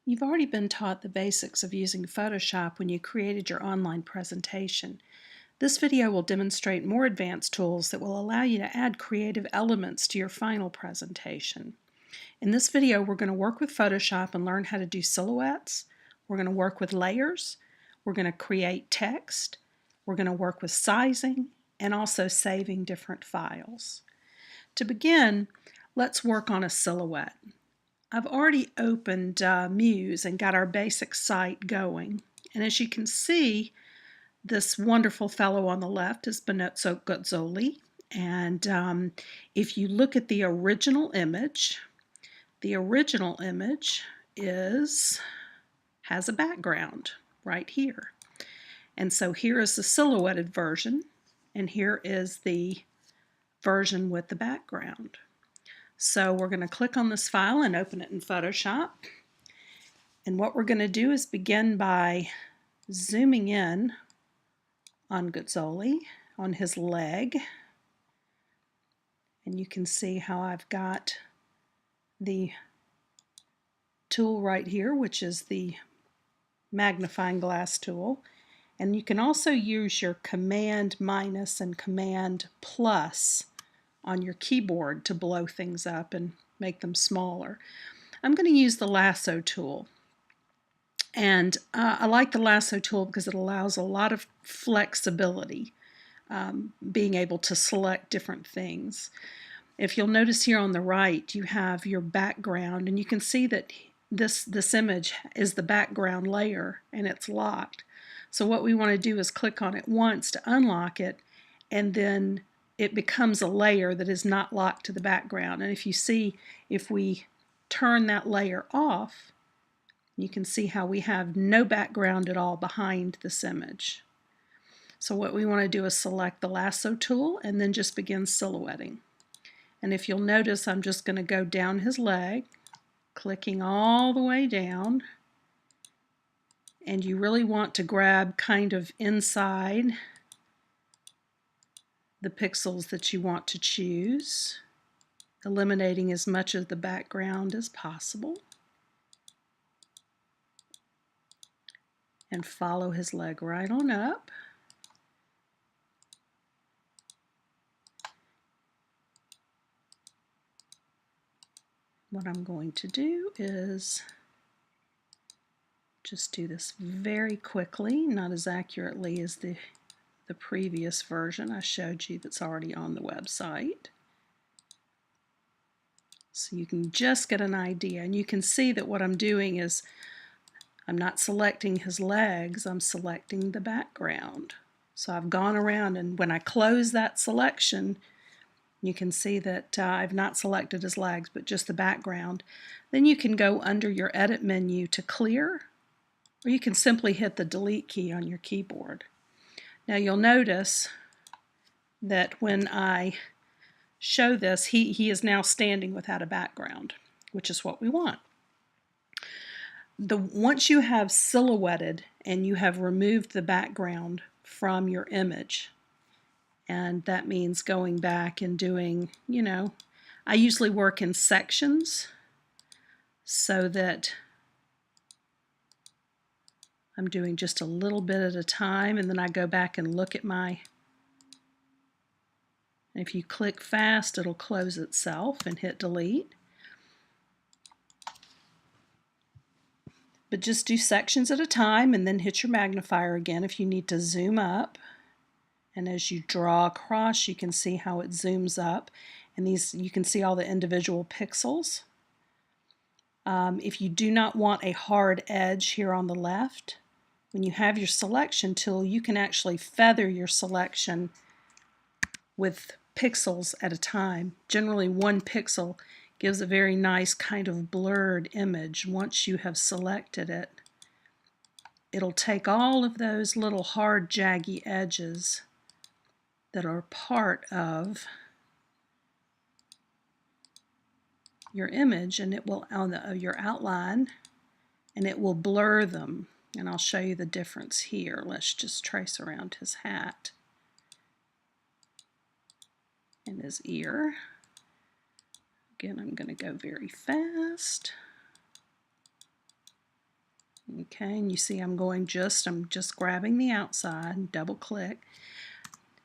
You've already been taught the basics of using Photoshop when you created your online presentation. This video will demonstrate more advanced tools that will allow you to add creative elements to your final presentation. In this video, we're going to work with Photoshop and learn how to do silhouettes. We're going to work with layers. We're going to create text. We're going to work with sizing and also saving different files. To begin, let's work on a silhouette. I've already opened Muse and got our basic site going. And as you can see, this wonderful fellow on the left is Benozzo Gozzoli. And if you look at the original image has a background right here. And so here is the silhouetted version, and here is the version with the background. So we're going to click on this file and open it in Photoshop. And what we're going to do is begin by zooming in on Gozzoli, on his leg. And you can see how I've got the tool right here, which is the magnifying glass tool. And you can also use your Command minus and Command plus on your keyboard to blow things up and make them smaller. I'm going to use the lasso tool. And I like the lasso tool because it allows a lot of flexibility, being able to select different things. If you'll notice here on the right, you have your background, and you can see that this image is the background layer and it's locked. So what we want to do is click on it once to unlock it, and then it becomes a layer that is not locked to the background. And if you see, if we turn that layer off, you can see how we have no background at all behind this image. So what we want to do is select the lasso tool and then just begin silhouetting. And if you'll notice, I'm just going to go down his leg, clicking all the way down. And you really want to grab kind of inside the pixels that you want to choose, eliminating as much of the background as possible. And follow his leg right on up. What I'm going to do is just do this very quickly, not as accurately as the previous version I showed you that's already on the website. So you can just get an idea, and you can see that what I'm doing is I'm not selecting his legs, I'm selecting the background. So I've gone around, and when I close that selection, you can see that I've not selected his legs, but just the background. Then you can go under your edit menu to clear, or you can simply hit the delete key on your keyboard. Now you'll notice that when I show this, he is now standing without a background, which is what we want. Once you have silhouetted and you have removed the background from your image, and that means going back and doing, I usually work in sections so that I'm doing just a little bit at a time, and then I go back and look at if you click fast, it'll close itself and hit delete. But just do sections at a time and then hit your magnifier again if you need to zoom up. And as you draw across, you can see how it zooms up. And you can see all the individual pixels. If you do not want a hard edge here on the left, when you have your selection tool, you can actually feather your selection with pixels at a time. Generally, one pixel gives a very nice kind of blurred image. Once you have selected it, it'll take all of those little hard, jaggy edges that are part of your image, and it will your outline, and it will blur them. And I'll show you the difference here. Let's just trace around his hat and his ear. Again, I'm going to go very fast. Okay, and you see I'm just grabbing the outside, double click.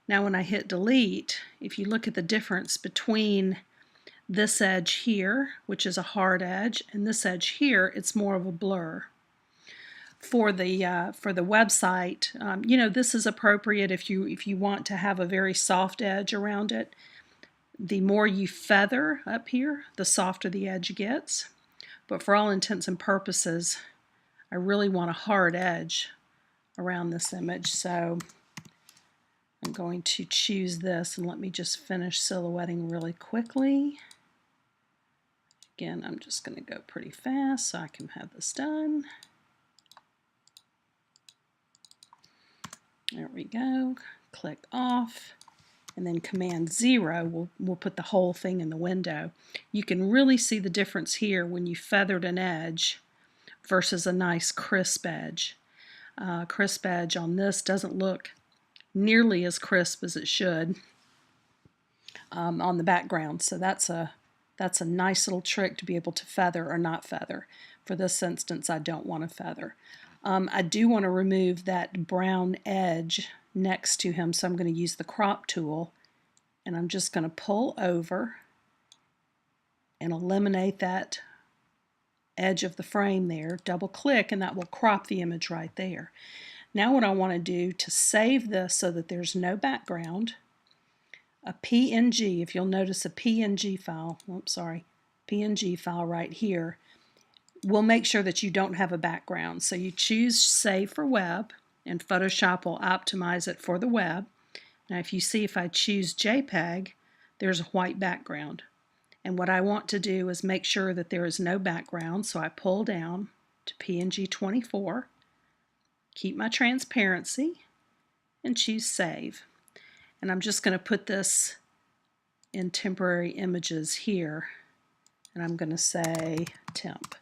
Now when I hit delete, if you look at the difference between this edge here, which is a hard edge, and this edge here, it's more of a blur. For the website, you know, this is appropriate if you want to have a very soft edge around it. The more you feather up here, the softer the edge gets. But for all intents and purposes, I really want a hard edge around this image, so I'm going to choose this, and let me just finish silhouetting really quickly. Again, I'm just going to go pretty fast so I can have this done. There we go. Click off, and then Command 0 will put the whole thing in the window. You can really see the difference here when you feathered an edge versus a nice crisp edge. Crisp edge on this doesn't look nearly as crisp as it should on the background. So that's a nice little trick to be able to feather or not feather. For this instance, I don't want to feather. I do want to remove that brown edge next to him, so I'm going to use the crop tool, and I'm just going to pull over and eliminate that edge of the frame there. Double click, and that will crop the image right there. Now what I want to do to save this so that there's no background, a PNG, if you'll notice a PNG file, PNG file right here, will make sure that you don't have a background. So you choose Save for Web, and Photoshop will optimize it for the web. Now if you see, if I choose JPEG, there's a white background. And what I want to do is make sure that there is no background, so I pull down to PNG 24, keep my transparency, and choose Save. And I'm just going to put this in temporary images here, and I'm going to say temp.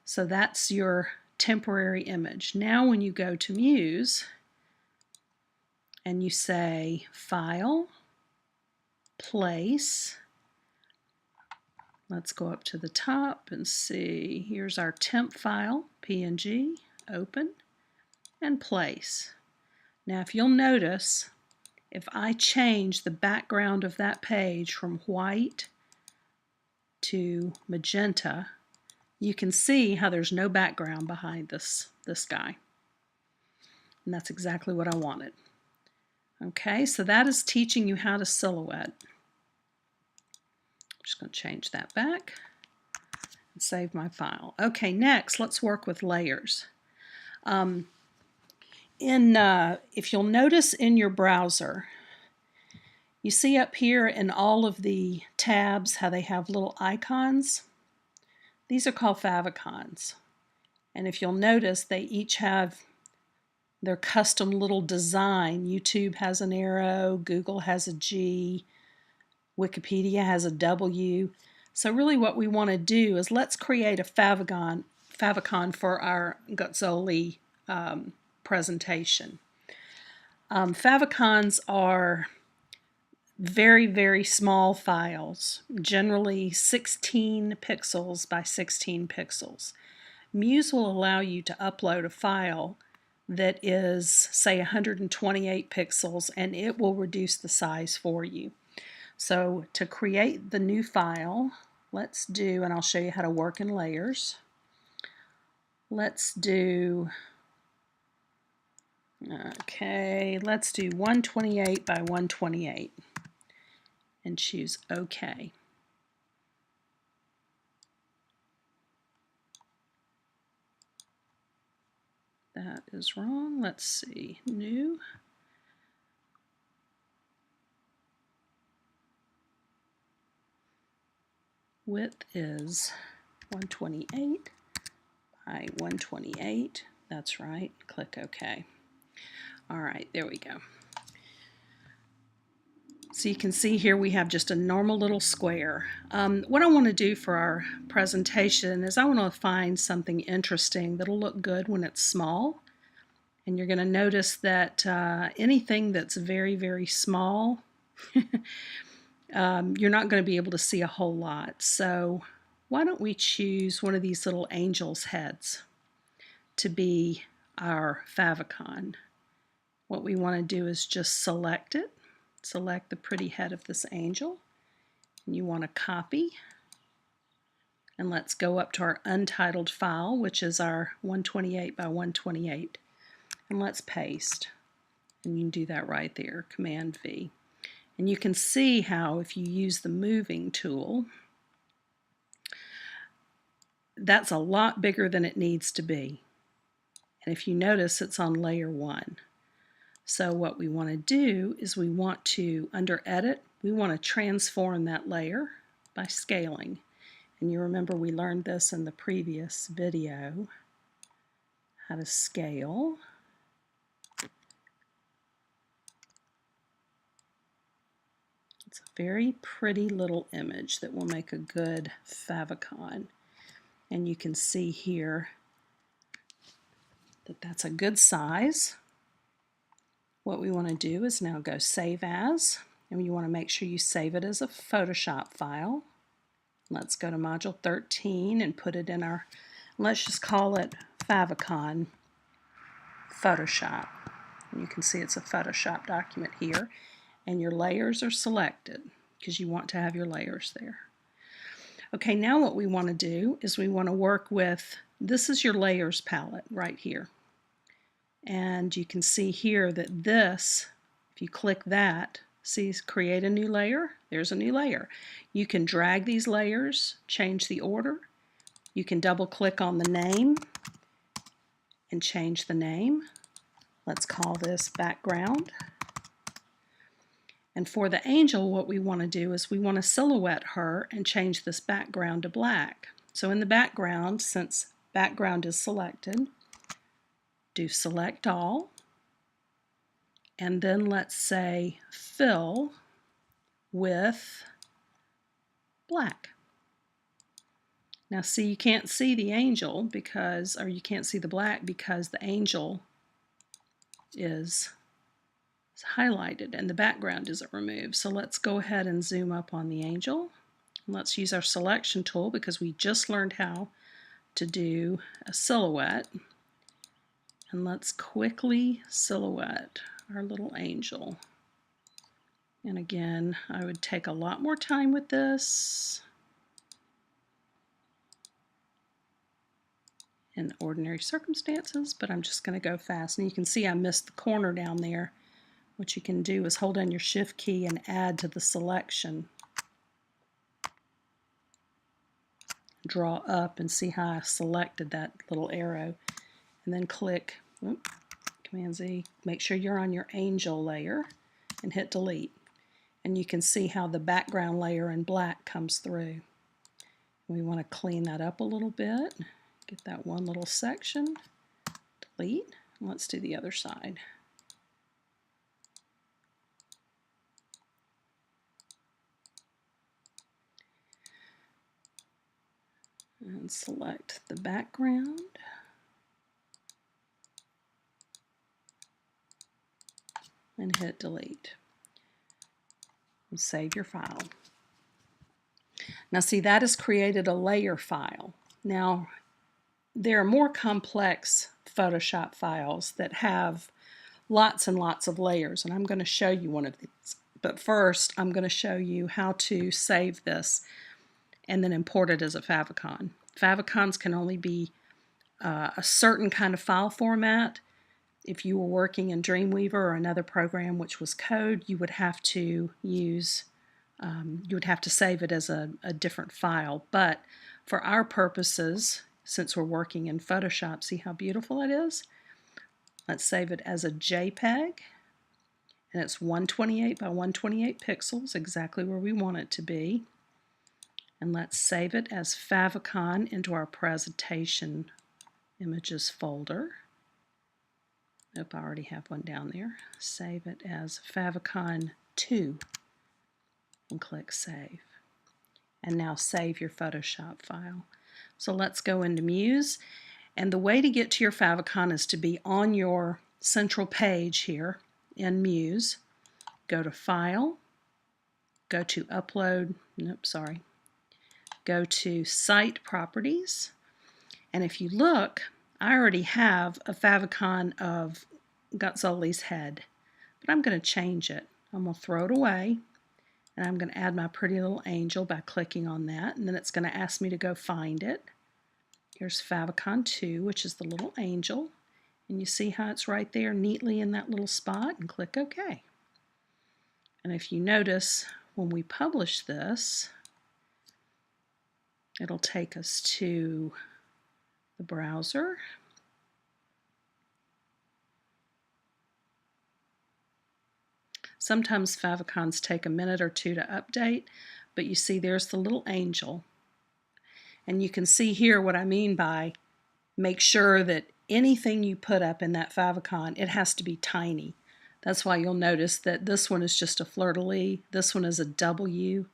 So that's your temporary image. Now when you go to Muse and you say File, Place, let's go up to the top and see, here's our temp file, PNG, open, and place. Now if you'll notice, if I change the background of that page from white to magenta, you can see how there's no background behind this guy. And that's exactly what I wanted. Okay, so that is teaching you how to silhouette. I'm just going to change that back and save my file. Okay, next let's work with layers. If you'll notice in your browser, you see up here in all of the tabs how they have little icons. These are called favicons. And if you'll notice, they each have their custom little design. YouTube has an arrow, Google has a G, Wikipedia has a W. So really what we want to do is let's create a favicon for our Gutzoli presentation. Favicons are very, very small files, generally 16 pixels by 16 pixels. Muse will allow you to upload a file that is, say, 128 pixels, and it will reduce the size for you. So to create the new file, let's do, and I'll show you how to work in layers. Let's do, let's do 128 by 128. And choose OK. That is wrong. Let's see. New. Width is 128 by 128. That's right. Click OK. All right, there we go. So you can see here we have just a normal little square. What I want to do for our presentation is I want to find something interesting that'll look good when it's small. And you're going to notice that anything that's very, very small, you're not going to be able to see a whole lot. So why don't we choose one of these little angels' heads? to be our favicon. What we want to do is just select it. Select the pretty head of this angel. And you want to copy. And let's go up to our untitled file, which is our 128 by 128. And let's paste. And you can do that right there, Command V. And you can see how if you use the moving tool, that's a lot bigger than it needs to be. And if you notice, it's on layer 1. So what we want to do is we want to, under Edit, we want to transform that layer by scaling. And you remember we learned this in the previous video, how to scale. It's a very pretty little image that will make a good favicon. And you can see here that that's a good size. What we want to do is now go Save As, and you want to make sure you save it as a Photoshop file. Let's go to Module 13 and put it in our, let's just call it Favicon Photoshop. And you can see it's a Photoshop document here, and your layers are selected because you want to have your layers there. Okay, now what we want to do is we want to work with, this is your layers palette right here. And you can see here that this, if you click that, see create a new layer, there's a new layer. You can drag these layers, change the order. You can double click on the name and change the name. Let's call this background. And for the angel, what we want to do is we want to silhouette her and change this background to black. So in the background, since background is selected, do Select All, and then let's say fill with black. Now see, you can't see the angel because, or you can't see the black because the angel is highlighted and the background isn't removed. So let's go ahead and zoom up on the angel. Let's use our selection tool because we just learned how to do a silhouette. And let's quickly silhouette our little angel. And again, I would take a lot more time with this in ordinary circumstances, but I'm just going to go fast. And you can see I missed the corner down there. What you can do is hold down your Shift key and add to the selection. Draw up and see how I selected that little arrow. And then click, Command Z, make sure you're on your angel layer and hit delete. And you can see how the background layer in black comes through. We want to clean that up a little bit. Get that one little section, delete. Let's do the other side. And select the background. And hit delete. And save your file. Now see, that has created a layer file. Now there are more complex Photoshop files that have lots and lots of layers, and I'm going to show you one of these. But first I'm going to show you how to save this and then import it as a favicon. Favicons can only be a certain kind of file format. If you were working in Dreamweaver or another program which was code, you would have to use, you would have to save it as a different file. But for our purposes, since we're working in Photoshop, see how beautiful it is? Let's save it as a JPEG, and it's 128 by 128 pixels, exactly where we want it to be. And let's save it as favicon into our presentation images folder. Nope, I already have one down there. Save it as favicon 2 and click save. And now save your Photoshop file. So let's go into Muse, and the way to get to your favicon is to be on your central page here in Muse. Go to File, go to Upload, go to Site Properties, and if you look I already have a favicon of Gotzoli's head, but I'm going to change it. I'm going to throw it away, and I'm going to add my pretty little angel by clicking on that, and then it's going to ask me to go find it. Here's favicon 2, which is the little angel, and you see how it's right there neatly in that little spot, and click OK. And if you notice, when we publish this, it'll take us to the browser. Sometimes favicons take a minute or two to update, but you see there's the little angel. And you can see here what I mean by make sure that anything you put up in that favicon, it has to be tiny. That's why you'll notice that this one is just a fleur-de-lis, this one is a W,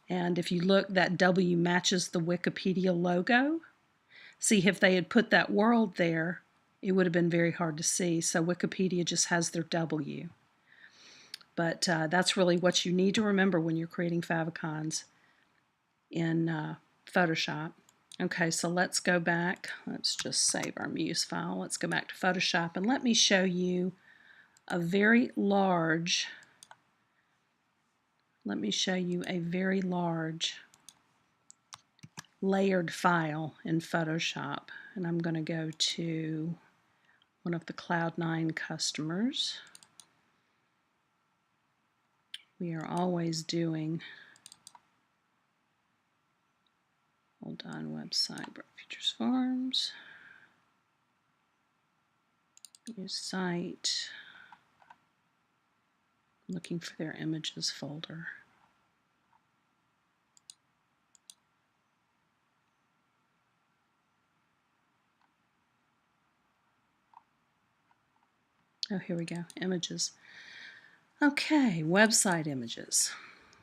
and if you look, that W matches the Wikipedia logo. See, if they had put that world there, it would have been very hard to see, so Wikipedia just has their W. But that's really what you need to remember when you're creating favicons in Photoshop. Okay, so let's go back. Let's just save our Muse file. Let's go back to Photoshop and let me show you a very large, layered file in Photoshop. And I'm going to go to one of the Cloud9 customers. We are always doing, hold on, website, Bright Futures Farms, new site, looking for their images folder. Oh, here we go, images. Okay, website images.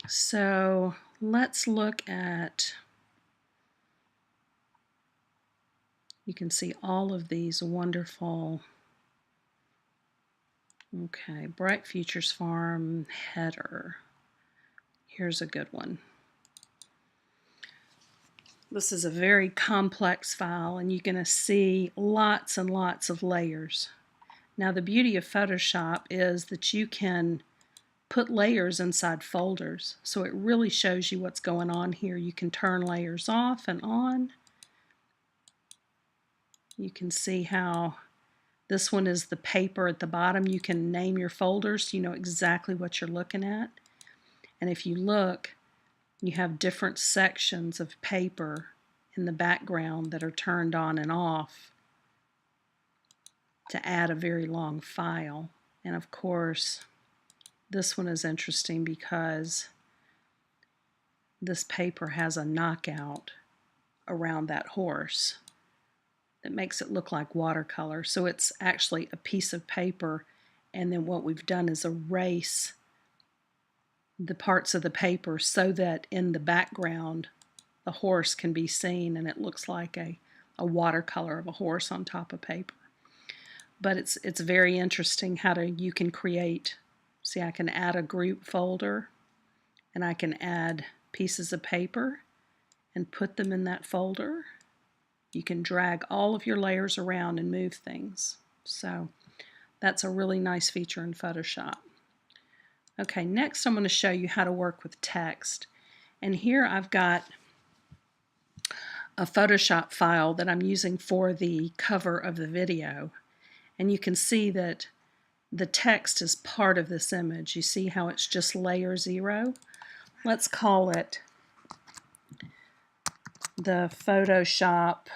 So let's look at, you can see all of these wonderful, okay, Bright Futures Farm header. Here's a good one. This is a very complex file, and you're going to see lots and lots of layers. Now the beauty of Photoshop is that you can put layers inside folders, so it really shows you what's going on here. You can turn layers off and on. You can see how this one is the paper at the bottom. You can name your folders so you know exactly what you're looking at. And if you look, you have different sections of paper in the background that are turned on and off to add a very long file. And of course, this one is interesting because this paper has a knockout around that horse that makes it look like watercolor. So it's actually a piece of paper, and then what we've done is erase the parts of the paper so that in the background the horse can be seen and it looks like a watercolor of a horse on top of paper. But it's very interesting how you can create. See, I can add a group folder, and I can add pieces of paper and put them in that folder. You can drag all of your layers around and move things. So that's a really nice feature in Photoshop. Okay, next I'm going to show you how to work with text. And here I've got a Photoshop file that I'm using for the cover of the video. And you can see that the text is part of this image. You see how it's just layer 0? Let's call it the Photoshop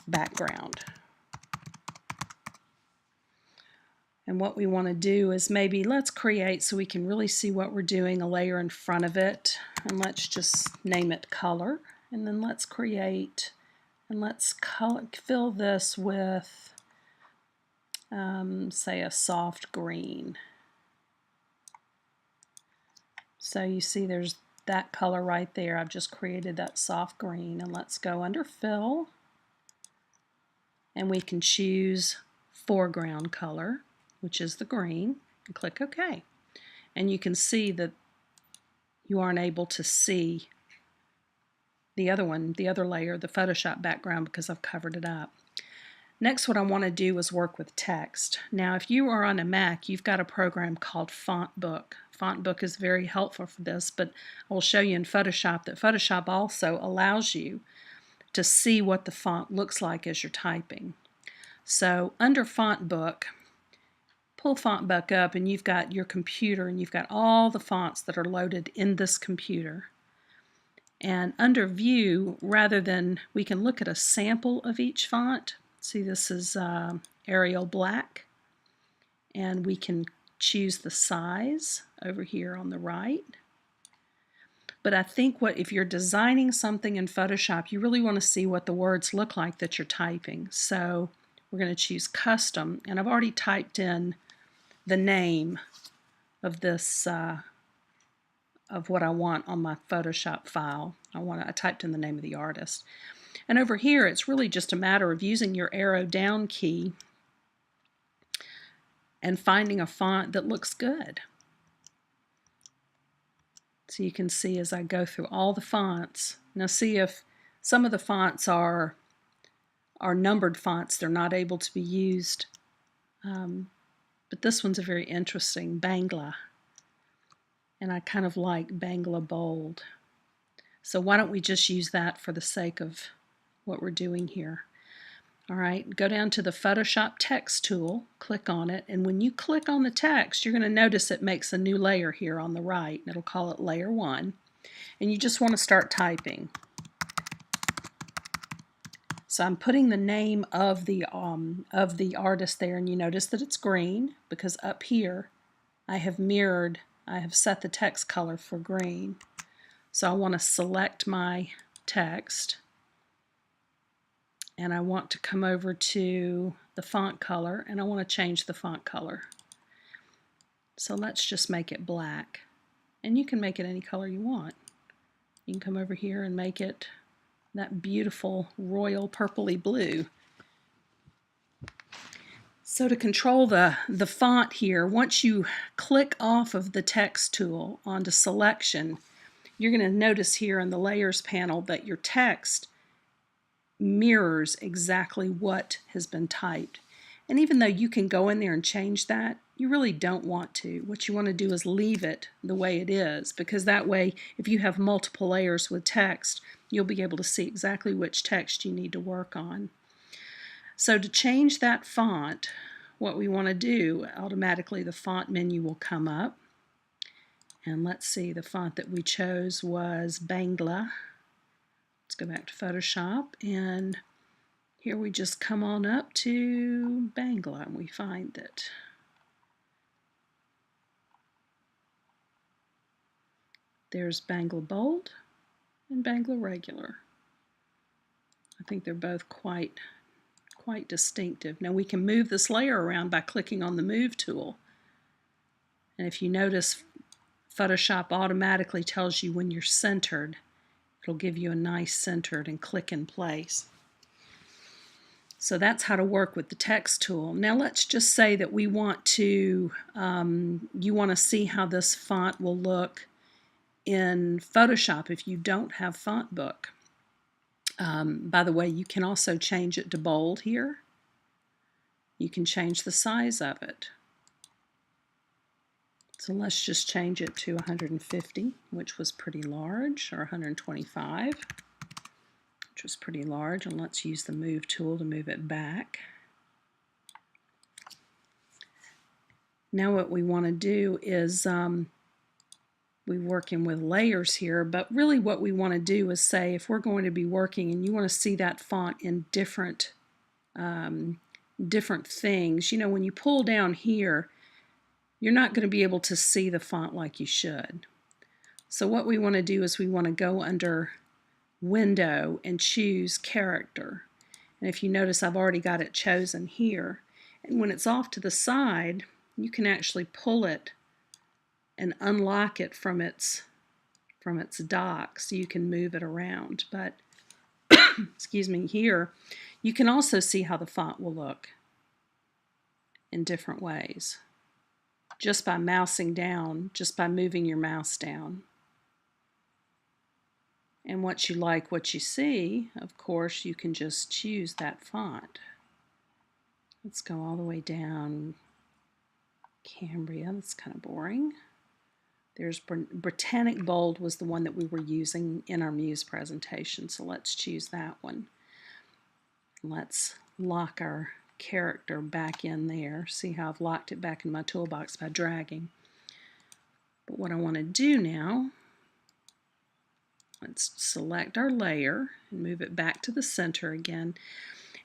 background. And what we want to do is maybe let's create, so we can really see what we're doing, a layer in front of it. And let's just name it color. And then let's create, and let's fill this with, say, a soft green. So you see there's that color right there. I've just created that soft green. And let's go under fill, and we can choose foreground color, which is the green, and click OK. And you can see that you aren't able to see the other one, the other layer, the Photoshop background, because I've covered it up. Next, what I want to do is work with text. Now, if you are on a Mac, you've got a program called FontBook. FontBook is very helpful for this, but I will show you in Photoshop that Photoshop also allows you to see what the font looks like as you're typing. So under FontBook, pull FontBook up and you've got your computer and you've got all the fonts that are loaded in this computer. And under View, rather than, we can look at a sample of each font. See, this is Arial Black, and we can choose the size over here on the right. But I think if you're designing something in Photoshop, you really want to see what the words look like that you're typing. So we're going to choose Custom, and I've already typed in the name of this of what I want on my Photoshop file. I typed in the name of the artist. And over here, it's really just a matter of using your arrow down key and finding a font that looks good. So you can see as I go through all the fonts. Now see, if some of the fonts are numbered fonts, they're not able to be used. But this one's a very interesting, Bangla. And I kind of like Bangla Bold. So why don't we just use that for the sake of what we're doing here. All right, go down to the Photoshop text tool, click on it, and when you click on the text, you're going to notice it makes a new layer here on the right, and it'll call it Layer 1. And you just want to start typing. So I'm putting the name of the artist there, and you notice that it's green because up here I have set the text color for green. So I want to select my text, and I want to come over to the font color, and I want to change the font color. So let's just make it black, and you can make it any color you want. You can come over here and make it that beautiful royal purpley blue. So to control the font here, once you click off of the text tool onto selection, you're going to notice here in the layers panel that your text mirrors exactly what has been typed. And even though you can go in there and change that, you really don't want to. What you want to do is leave it the way it is, because that way, if you have multiple layers with text, you'll be able to see exactly which text you need to work on. So to change that font, what we want to do, automatically the font menu will come up. And let's see, the font that we chose was Bangla. Let's go back to Photoshop, and here we just come on up to Bangla and we find it. There's Bangla Bold and Bangla Regular. I think they're both quite distinctive. Now we can move this layer around by clicking on the Move tool. And if you notice, Photoshop automatically tells you when you're centered. It'll give you a nice centered and click in place. So that's how to work with the text tool. Now let's just say that we want to, you want to see how this font will look in Photoshop if you don't have FontBook. By the way, you can also change it to bold here. You can change the size of it. So let's just change it to 150, which was pretty large, or 125, which was pretty large, and let's use the Move tool to move it back. Now what we want to do is, we're working with layers here, but really what we want to do is say, if we're going to be working and you want to see that font in different things, you know, when you pull down here, you're not going to be able to see the font like you should. So what we want to do is we want to go under Window and choose Character. And if you notice, I've already got it chosen here. And when it's off to the side, you can actually pull it and unlock it from its dock, so you can move it around. But excuse me, here you can also see how the font will look in different ways, just by mousing down, just by moving your mouse down. And once you like what you see, of course, you can just choose that font. Let's go all the way down. Cambria, that's kind of boring. There's Britannic Bold was the one that we were using in our Muse presentation, so let's choose that one. Let's lock our character back in there. See how I've locked it back in my toolbox by dragging. But what I want to do now, let's select our layer and move it back to the center again.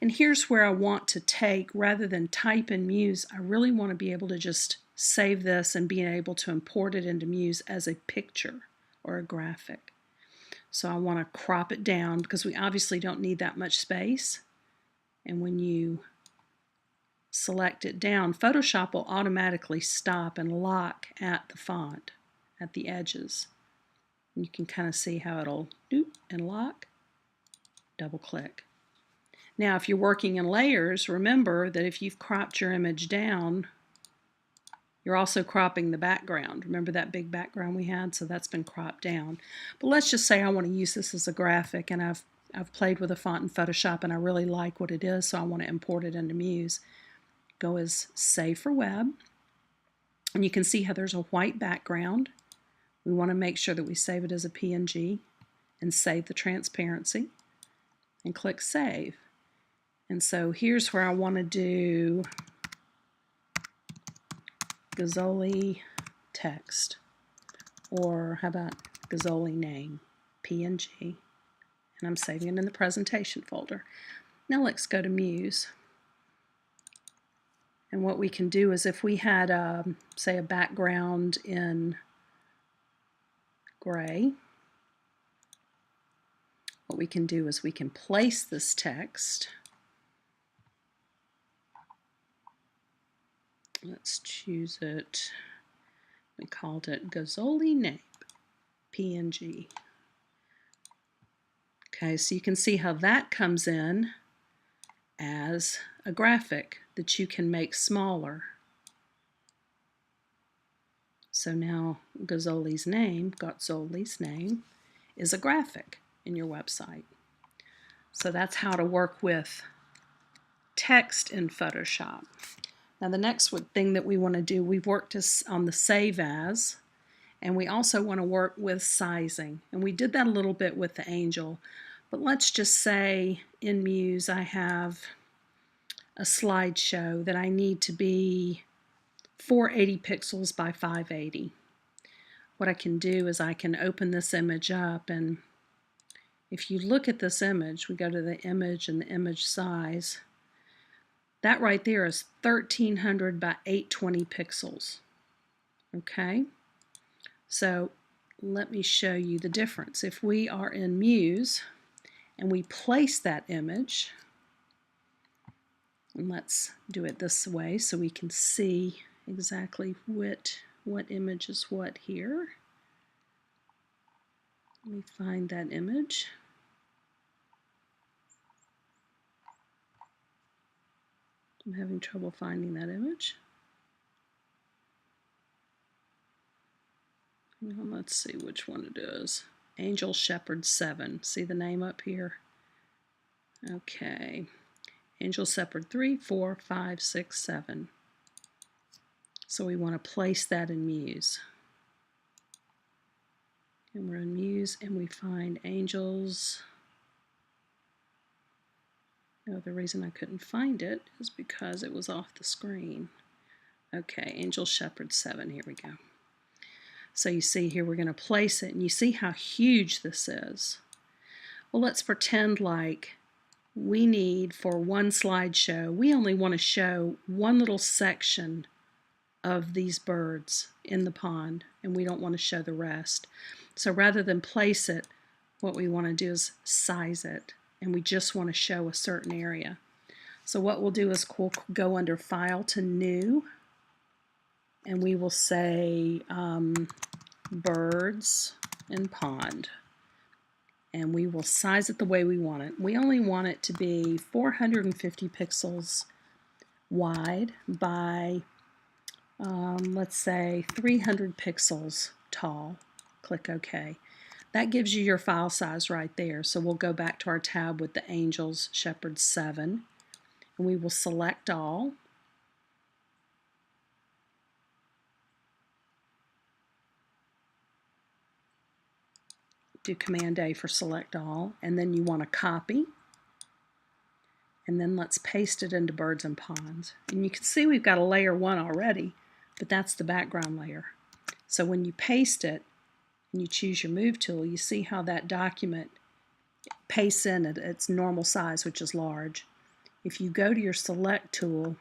And here's where I want to take, rather than type in Muse, I really want to be able to just save this and be able to import it into Muse as a picture or a graphic. So I want to crop it down because we obviously don't need that much space. And when you select it down, Photoshop will automatically stop and lock at the font, at the edges. And you can kind of see how it'll doop and lock. Double click. Now if you're working in layers, remember that if you've cropped your image down, you're also cropping the background. Remember that big background we had? So that's been cropped down. But let's just say I want to use this as a graphic, and I've played with a font in Photoshop and I really like what it is, so I want to import it into Muse. Go as Save for Web, and you can see how there's a white background. We want to make sure that we save it as a PNG and save the transparency and click Save. And so here's where I want to do Gazzoli text, or how about Gazzoli name, PNG, and I'm saving it in the presentation folder. Now let's go to Muse. And what we can do is, if we had, say, a background in gray, what we can do is we can place this text. Let's choose it. We called it Gazzoli name, PNG. Okay, so you can see how that comes in as a graphic that you can make smaller. So now Gazzoli's name is a graphic in your website. So that's how to work with text in Photoshop. Now the next thing that we want to do, we've worked on the Save As, and we also want to work with sizing. And we did that a little bit with the angel. But let's just say in Muse I have a slideshow that I need to be 480 pixels by 580. What I can do is I can open this image up, and if you look at this image, we go to the image and the image size. That right there is 1300 by 820 pixels. Okay, so let me show you the difference. If we are in Muse and we place that image, and let's do it this way so we can see exactly what image is what here. Let me find that image. I'm having trouble finding that image. Well, let's see which one it is. Angel Shepherd 7. See the name up here? Okay. Angel Shepherd 3, 4, 5, 6, 7. So we want to place that in Muse. And we're in Muse and we find Angels. No, the reason I couldn't find it is because it was off the screen. Okay, Angel Shepherd 7, here we go. So you see here we're going to place it, and you see how huge this is. Well, let's pretend like we need, for one slideshow, we only want to show one little section of these birds in the pond, and we don't want to show the rest. So rather than place it, what we want to do is size it, and we just want to show a certain area. So what we'll do is we'll go under File to New, and we will say birds in pond, and we will size it the way we want it. We only want it to be 450 pixels wide by let's say 300 pixels tall. Click OK. That gives you your file size right there. So we'll go back to our tab with the Angels Shepherd 7, and we will select all. Do Command A for select all, and then you want to copy, and then let's paste it into Birds and Ponds. And you can see we've got a layer 1 already, but that's the background layer. So when you paste it and you choose your Move tool, you see how that document pastes in at its normal size, which is large. If you go to your Select tool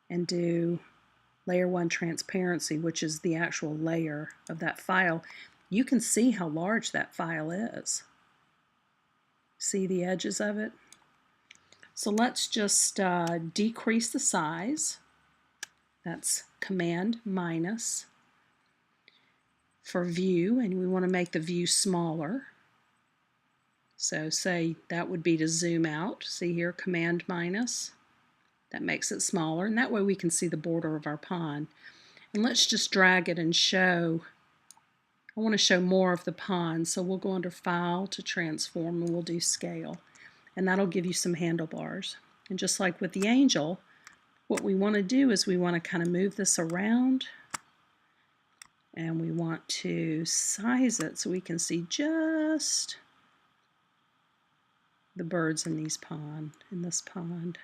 and do Layer 1 Transparency, which is the actual layer of that file, you can see how large that file is. See the edges of it? So let's just decrease the size. That's Command minus for view, and we want to make the view smaller. So say that would be to zoom out. See here, Command minus. That makes it smaller, and that way we can see the border of our pond. And let's just drag it and show. I want to show more of the pond, so we'll go under File to Transform, and we'll do Scale. And that'll give you some handlebars. And just like with the angel, what we want to do is we want to kind of move this around, and we want to size it so we can see just the birds in this pond.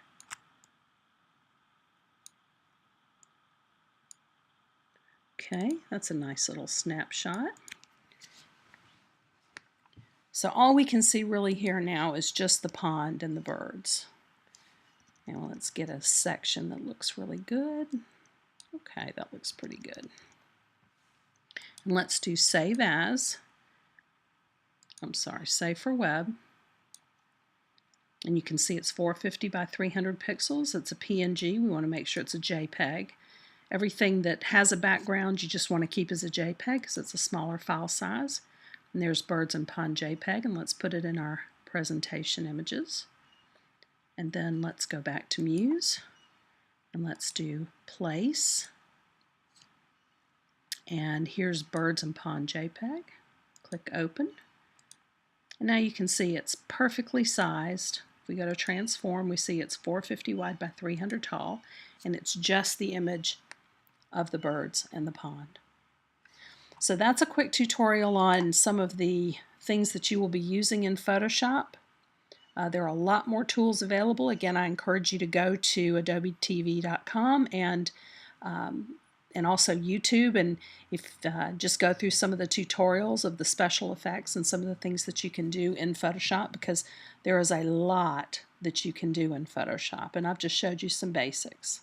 Okay, that's a nice little snapshot. So all we can see really here now is just the pond and the birds. Now let's get a section that looks really good. Okay, that looks pretty good. And let's do Save As. Save for Web. And you can see it's 450 by 300 pixels. It's a PNG. We want to make sure it's a JPEG. Everything that has a background you just want to keep as a JPEG because it's a smaller file size. And there's Birds and Pond JPEG, and let's put it in our presentation images. And then let's go back to Muse, and let's do Place. And here's Birds and Pond JPEG. Click Open. And now you can see it's perfectly sized. If we go to Transform, we see it's 450 wide by 300 tall, and it's just the image of the birds and the pond. So that's a quick tutorial on some of the things that you will be using in Photoshop. There are a lot more tools available. Again, I encourage you to go to adobetv.com and also YouTube, and just go through some of the tutorials of the special effects and some of the things that you can do in Photoshop, because there is a lot that you can do in Photoshop, and I've just showed you some basics.